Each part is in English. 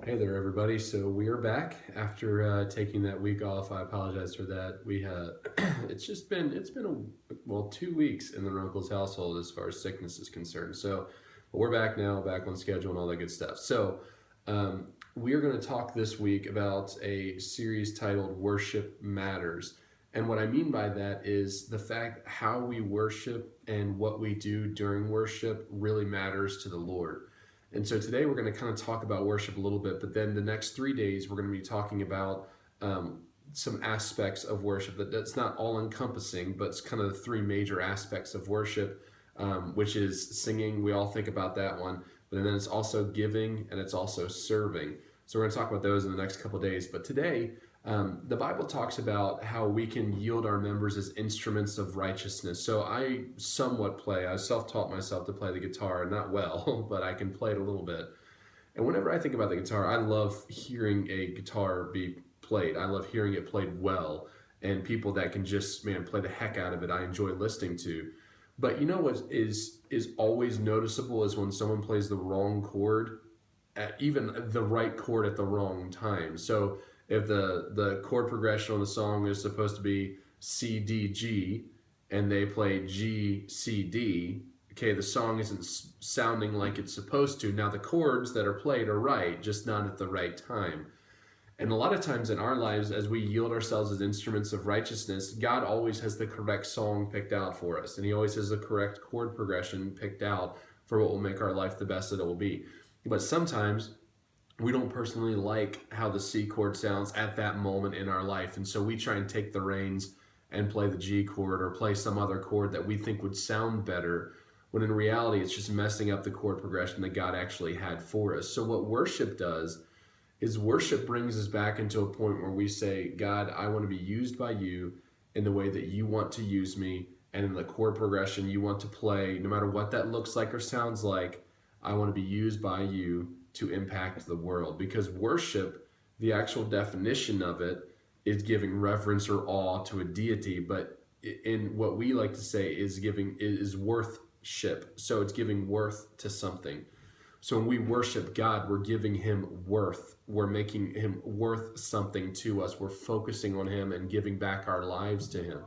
Hey there, everybody. So we are back after taking that week off. I apologize for that. We it's been 2 weeks in the Runkles household as far as sickness is concerned. But we're back now, back on schedule and all that good stuff. We are going to talk this week about a series titled "Worship Matters," and what I mean by that is the fact how we worship and what we do during worship really matters to the Lord. And so today we're going to kind of talk about worship a little bit, but then the next 3 days we're going to be talking about some aspects of worship that's not all encompassing, but it's kind of the three major aspects of worship, which is singing. We all think about that one, but then it's also giving and it's also serving. So we're going to talk about those in the next couple of days. But today, the Bible talks about how we can yield our members as instruments of righteousness. So I self-taught myself to play the guitar, not well, but I can play it a little bit. And whenever I think about the guitar, I love hearing a guitar be played. I love hearing it played well, and people that can just, play the heck out of it, I enjoy listening to. But you know what is always noticeable is when someone plays the wrong chord, even the right chord at the wrong time. So if the chord progression on the song is supposed to be C D G and they play G C D, okay, the song isn't sounding like it's supposed to. Now the chords that are played are right, just not at the right time. And a lot of times in our lives, as we yield ourselves as instruments of righteousness, God always has the correct song picked out for us, and He always has the correct chord progression picked out for what will make our life the best that it will be. But sometimes we don't personally like how the C chord sounds at that moment in our life. And so we try and take the reins and play the G chord or play some other chord that we think would sound better, when in reality it's just messing up the chord progression that God actually had for us. So what worship does is worship brings us back into a point where we say, God, I want to be used by you in the way that you want to use me, and in the chord progression you want to play, no matter what that looks like or sounds like. I want to be used by you to impact the world. Because worship, the actual definition of it, is giving reverence or awe to a deity, but in what we like to say is worthship. So it's giving worth to something. So when we worship God, we're giving Him worth. We're making Him worth something to us. We're focusing on Him and giving back our lives to Him.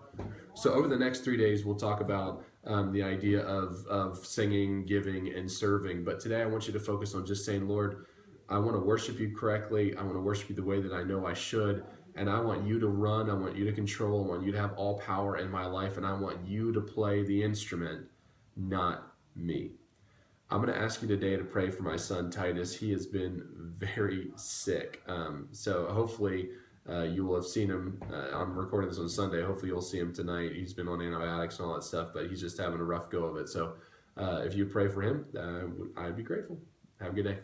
So over the next 3 days, we'll talk about the idea of singing, giving, and serving. But today I want you to focus on just saying, Lord, I want to worship you correctly. I want to worship you the way that I know I should. And I want you to run. I want you to control. I want you to have all power in my life. And I want you to play the instrument, not me. I'm going to ask you today to pray for my son, Titus. He has been very sick. So hopefully you will have seen him. I'm recording this on Sunday. Hopefully you'll see him tonight. He's been on antibiotics and all that stuff, but he's just having a rough go of it. So if you pray for him, I'd be grateful. Have a good day.